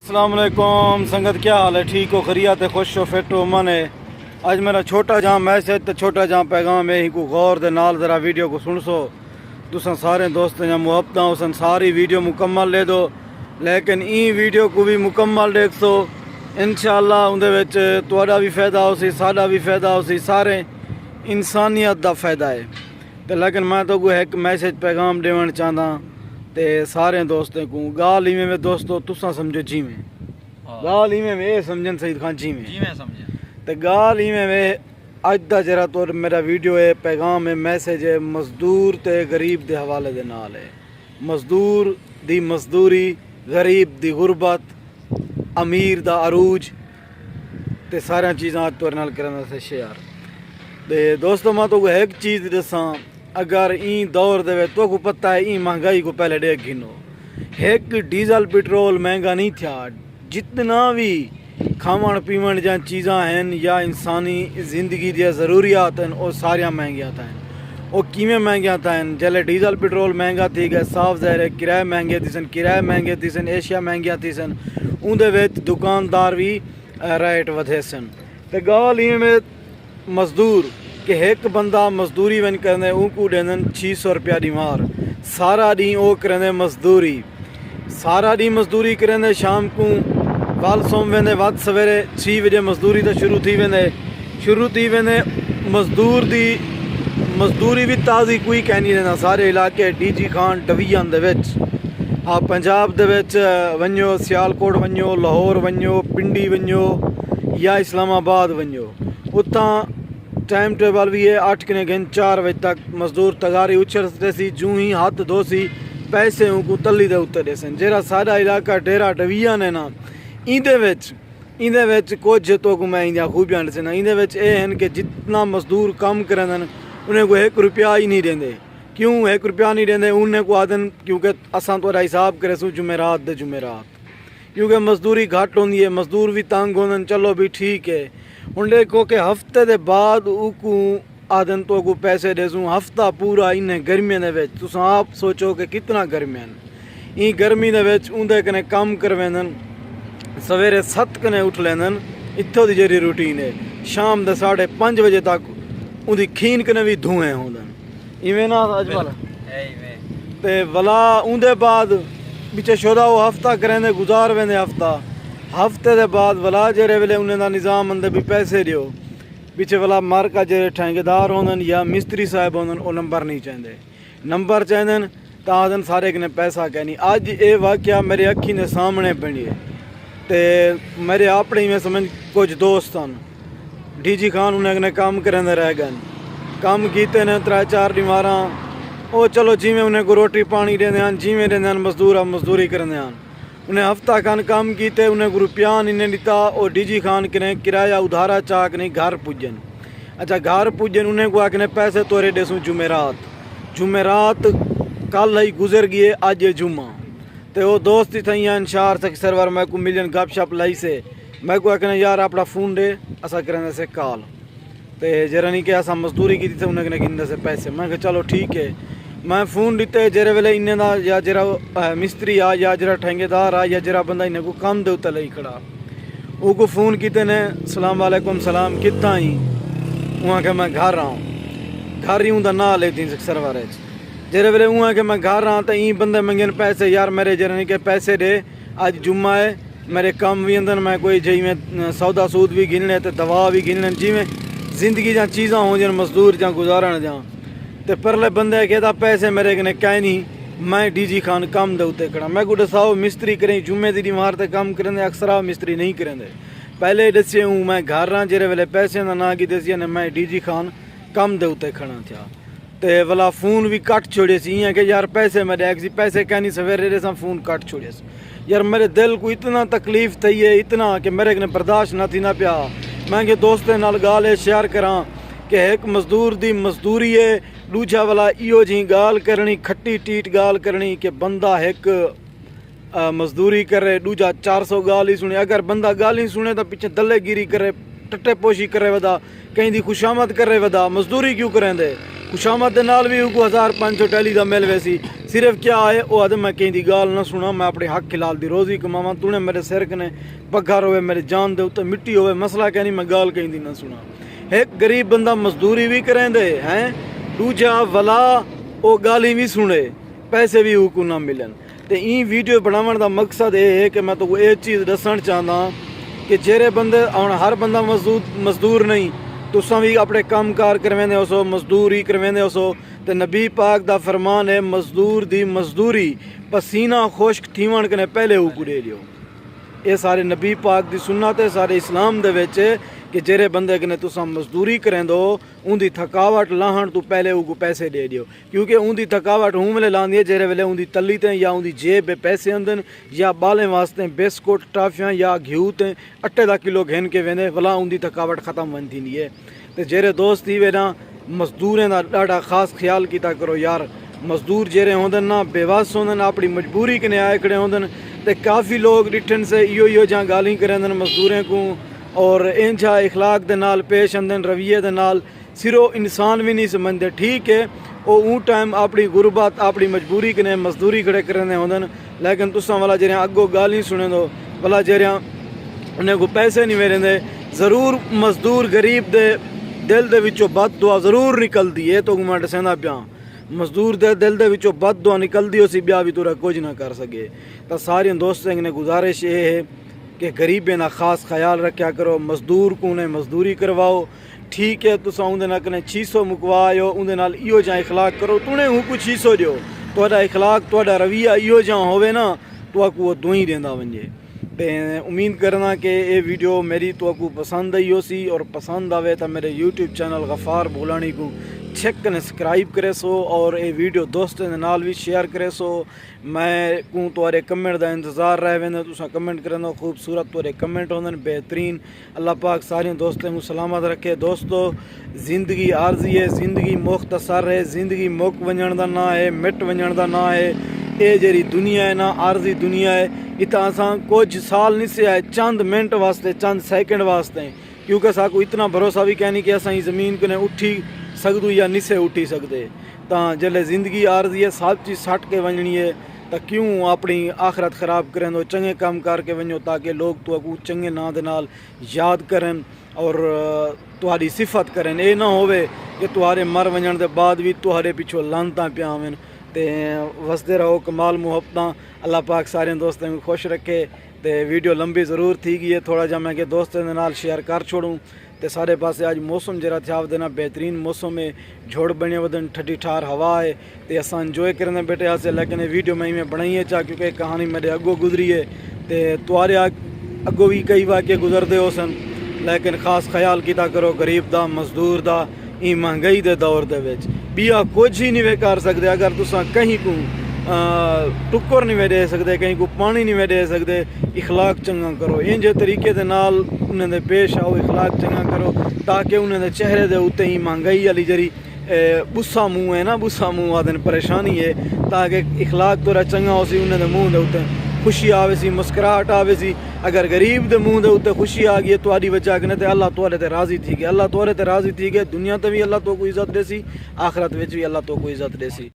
अस्सलाम वालेकुम संगत, क्या हाल है? ठीक हो, खरियात है, खुश हो, फिट हो, मन है। आज मेरा छोटा जहाँ मैसेज तो छोटा जहाँ पैगाम है, को गौर दे नाल जरा वीडियो को सुन सो। तुसा सारे दोस्त जहाँ मुहब्बत हो सारी वीडियो मुकम्मल ले दो, लेकिन ई वीडियो को भी मुकम्मल देख सो। इंशाअल्लाह उहदे विच तुहाडा भी फायदा हो सी, साडा भी फायदा हो सी, सारे इंसानियत दा फायदा है। तो लेकिन मैं तो को एक मैसेज पैगाम देवण चाहता ते सारे दोस्तों को। गाल इवें में दोस्तों तुसा समझो जिमें, गाल इवें में ये समझन सईद खान जिमें समझे ते गाल इवें में अज दा जरा तो मेरा वीडियो है, पैगाम है, मैसेज है मजदूर ते गरीब दे हवाले दे नाल है। मजदूर दी मजदूरी, गरीब दी गुरबत, अमीर दा अरूज ते सारा चीज़ां अज तुहाडे नाल करन वास्ते शेयर। ते दोस्तों मैं तो एक चीज़ दसा, अगर ई दौर दे तो को पता है ई महंगाई को पहले देख गिनो, एक डीजल पेट्रोल महंगा नहीं था। जितना भी खावन पीवन जहाँ चीज़ां हैं या इंसानी ज़िंदगी दी ज़रूरियात हैं वो सारिया महंगिया था। वो किमें महंगिया था? जल्द डीजल पेट्रोल महंगा थी गए, साफ ज़ाहिर है किराए महंगे थी सन, किराए महंगे थी सन, एशिया महंगिया थी सन, उनदे विच दुकानदार भी रेट वधे सन। ते गाल में मजदूर कि एक बंदा मजदूरी वन करने उनको देन 600 रुपया दीवार, सारा डी वो करें मजदूरी, सारा डी मजदूरी करें। शाम को वाल सोम वेंदे, वध सवेरे 6 बजे मजदूरी तो शुरू थी वेंदे। मजदूर दी मजदूरी भी ताज़ी कोई कह नहीं देना। सारे इलाके डीजी खान डिवीजन दे विच, हाँ पंजाब दे विच वञो, सियालकोट वञो, लाहौर वञो, पिंडी वञो या इस्लामाबाद वञो, उतां टाइम टेबल भी है 8 कने घंटे 4 बजे तक मजदूर तगारी उछलते सी, जूं ही हाथ धोसी पैसे उनको तली दे उत्ते देसन। जेरा साडा इलाका डेरा डिवीजन है ना, इंदे विच कुछ तो को मैं इंदिया खूबियां दसना। इंदे विच ये हैं कि जितना मजदूर काम करन उन्हें को 1 रुपया ही नहीं देंदे। क्यों 1 रुपया नहीं देंदे? उन्हें को आदन क्योंकि असां तो हिसाब करे सू जुमेरात दे जुमेरात, क्योंकि मजदूरी घट होंदी है, मजदूर भी तंग होंदन। चलो भी ठीक है, हुण देखो कि हफ्ते दे बाद उको आदन तो को पैसे देसूँ हफ्ता पूरा इन्हें गर्मियों दे विच। तुसां आप सोचो कि कितना गर्मियां ई गर्मी दे विच उंदे कने काम करवेंदन, सवेरे 7 कने उठ लेंदन, इत्थों दी जेरी रूटीन है। शाम दे 5:30 बजे तक उंदी खीन कने भी धुएं होंदन, इवें ना अजमल ते वला उंदे बाद बिचे शोदा वो हफ्ता करेंदे गुजार वेंदे हफ्ते दे बाद वला जेरे वेले उन्हें दा निज़ाम अंदर भी पैसे दियो पिछे वाला मार का जेरे ठेकेदार होंदन या मिस्त्री साहब होंदन वो नंबर नहीं चाहते। नंबर चाहते तो आदन सारे कने पैसा कहनी। अज ये वाक़या मेरे अखी ने सामने बनी है ते मेरे अपने ही में समझ कुछ दोस्त हैं डीजी खान उन्हें काम करेंदे रह गए, काम कीते ने 3-4 दीवार वो चलो जिमें उन्हें को रोटी पानी देंदे हैं, जिमें देंदे मजदूर मजदूरी करेंदे हैं। उन्हें हफ्ता खान काम कीते, उन्हें को रुपया नहीं दिता और डीजी खान कने किराया उधारा चाक नहीं घर पुजन। अच्छा घर पुजन उन्हें को आखने पैसे तोरे देसूँ जुमेरात कल ही गुजर गए, अज जुम्मा तो वो दोस्त ही थी इंशार से सरवर मैं को मिलन गप शप लाई से मैं को आखने यार अपना फ़ोन दे असा करें से कॉल तो जरा नहीं कि असा मजदूरी की थी उन्हें गिनने से पैसे। मैं कहा चलो ठीक है, मैं फ़ोन दिते जेरे वेले इन्हें दा या जरा मिस्त्री आ या जरा ठेकेदार आ या जरा बंदा इन्हें को काम दे उत्ते लई खड़ा उको फ़ोन किते ने सलाम वालेकुम सलाम कितना ही वहाँ के मैं घर आऊँ घर ही उनका ना ले थी सरवर जेरे वेले वहाँ के मैं घर रहा तो ई बंदे मंगन पैसे यार मेरे जरा नहीं के पैसे दे अज जुम्मा है मेरे काम भी अंदर मैं कोई जी में सौदा सूद भी गिनने तो दवा भी गिनने जिमें जिंदगी जहाँ चीज़ां हो जान मजदूर जहाँ गुजारण जहाँ तो परले बंदे कहता पैसे मेरे कने कह नहीं मैं डीजी खान काम दे उत्ते खड़ा। मैं को दसाओ मिस्त्री करें जुम्मे दी मारते काम करेंदे अक्सर मिस्त्री नहीं करेंदे। पहले दसे हूँ मैं घर रहा जेरे वेले पैसे का ना की दसिया ने मैं डीजी खान काम दे उत्ते खड़ा था ते वाला फ़ोन भी कट छोड़े सी इं कि यार पैसे मेरे एक पैसे कहनी सवेरे दसा फ़ोन कट छोड़े यार मेरे दिल को इतना तकलीफ़ थी है इतना कि मेरे कने बर्दाश्त ना थी ना पिया। मैं कि दोस्तों नाल गाल शेयर करा कि एक मजदूर दी मजदूरी है, दूजा वाला इो जी गाल करनी खट्टी टीट गाल करनी कि बंदा एक मजदूरी करे, दूजा 400 गाल ही सुने। अगर बंदा गाल ही सुने तो पिछे दलेगिरी करे, टट्टे पोशी करे वदा, कहीं दी खुशामद करे वदा, मजदूरी क्यों करेंदे? खुशामद दे नाल भी उनको 1500 टैली दा मिल वैसी सिर्फ क्या है वो आदम मैं कहीं दी गाल ना सुना मैं अपने हक खिलाल दी रोजी कमावा तूने मेरे सिर कने पगार होवे मेरे जान दे उत्ते मिट्टी होवे मसला क्या नहीं मैं गाल कहीं दी ना सुना। एक गरीब बंदा मजदूरी भी करेंदे हैं दूजा वला वो गाली भी सुने पैसे भी उनको ना मिलन। तो ई वीडियो बनावन दा मकसद ये है कि मैं तो ये चीज़ दसना चाहता कि जेरे बंदे हर बंदा मजदूर नहीं तुसा भी अपने काम कार करवेंदे हो सो मजदूरी करवेंदे हो सो। तो नबी पाक दा फरमान है मजदूर दी मजदूरी पसीना खुश्क थीवन कने पहले उगड़े लियो। ये सारे नबी पाक दी सुन्नत है सारे इस्लाम दे विच कि जेरे बंदे कने तुसा मजदूरी करेंदो उनकी थकावट लाहण तो पहले उनको पैसे दे दियो क्योंकि उनकी थकावट हूँ वेले लांदी है जेरे वेले उनकी तली ते या उनकी जेब पैसे आंदन या बालें वास्ते बिस्कुट टाफियाँ या घ्यू ते अट्टे दा किलो घेन के वेंदे भला उनकी थकावट ख़त्म वन थी है। तो जेरे दोस्त थी वे ना मजदूरें दा ॾाढा ख़ास ख्याल किया करो यार। मजदूर जेरे होंदन ना बेवस होंदन अपनी मजबूरी कने आए खड़े होंदन ते काफ़ी लोग डिठन से इो जहाँ गाली करेंदन मजदूरें को और इंजा इखलाक दे नाल पेश आंदन रवैये दे नाल सिरो इंसान भी नहीं समझते। ठीक है वो ऊ टाइम अपनी गुरबत अपनी मजबूरी कने मजदूरी खड़े करने होंदन लेकिन तुसा वाला जेरिया अगो गाली सुने दो भला जेरिया उन्हें को पैसे नहीं मिलेंदे ज़रूर मजदूर गरीब दे दिल दे विचों बद दुआ ज़रूर निकलती है। तो मैं दसना पिया मजदूर दे दिल दे विचों बद दुआ निकलती उसी ब्याह भी तुरा कुछ ना कर सके। तो सारे दोस्तों ने गुजारिश ये है कि गरीबें का खास ख्याल रखा करो मजदूर को उन्हें मजदूरी करवाओ। ठीक है तुसा उनके नाल कने 600 मुकवाओ उनके नाल इो जहाँ इखलाक करो तूने हूँ कुछ 600 दियो तुहाडा इखलाक तुहाडा रवैया इो जहाँ होवे ना तो वो दुई देंदा वंजे। तो उम्मीद करना कि ये वीडियो मेरी तो पसंद आई हो सी और पसंद आवे तो मेरे यूट्यूब चैनल गफ़ार भोलानी को चेक कने सब्सक्राइब करे सो और ये वीडियो दोस्तों के नाल भी शेयर करे सो। मैं को तुहारे कमेंट का इंतज़ार रह वेंदो तुसा कमेंट करेंदो खूबसूरत तुहारे कमेंट होंदन बेहतरीन। अल्लाह पाक सारे दोस्तों को सलामत रखे। दोस्तों ज़िंदगी आर्जी है ज़िंदगी मुख्तसर है ज़िंदगी मुक वंजण दा ना है मिट वंजण दा ना है। ये जी दुनिया है ना आर्जी दुनिया है इतना असा कुछ साल नहीं से आए चंद मिनट वास्ते चंद सेकंड वास्ते क्योंकि साकू इतना भरोसा भी कहनी कि असा ज़मीन कने उठी सकदू या नहीं से उठी सकते। तो जल्ले ज़िंदगी आर्जी है सब चीज़ सट के वंजनी है तो क्यों अपनी आखरत ख़राब करें दो चंगे काम करके वंजो ताकि लोग तो चंगे ना दे नाल याद करें और तुहारी सिफत करें। ये ना होवे कि तुहारे मर वंजण के बाद भी तुहारे पिछों लानतां पिया आवन। तो वसदे रहो कमाल मुहब्बत अल्लाह पाक सारे दोस्तों को खुश रखे। तो वीडियो लंबी ज़रूर थी गई है थोड़ा जहा मैं कि दोस्तों के नाल शेयर कर छोड़ूँ। तो सारे पासे अज मौसम जरा थिया वधना बेहतरीन मौसम है झोड़ बने वधन ठंडी ठार हवा है तो अस इंजॉय करने बैठे हासे। लेकिन वीडियो मैं बनाई है चाह क्योंकि कहानी मेरे अगो गुजरी है तो तुआरे अगो भी कई वाक्य गुजरते हो सन लेकिन खास ख्याल किया करो गरीब दा मजदूर दा ई महंगाई के दौर दे विच बिया कुछ ही नहीं वे कर सकते। अगर तुसा कहीं को टुक्कर नहीं वे दे सकते कहीं को पानी नहीं वे दे सकते इखलाक चंगा करो इंजे तरीके दे नाल उन्हें दे पेश आओ इखलाक चंगा करो ताकि उन्हें दे चेहरे दे उत्ते ही महंगाई वाली जरी बुस्सा मुँह है ना बुस्सा मुँह आदन परेशानी है ताकि इखलाक तोरा चंगा हो सी उन्हें दे मुँह दे उत्ते खुशी आवे सी मुस्कुराहट आवे सी। अगर गरीब दे मुँह दे उत्ते खुशी आ गई तुहाडी वजह कने ते अल्लाह तुहारे ते राज़ी थी गया अल्लाह तुहारे ते राज़ी थी गया दुनिया ते भी अल्लाह तो को इज्जत देसी आखिरत विच भी अल्लाह तो को इज्जत देसी।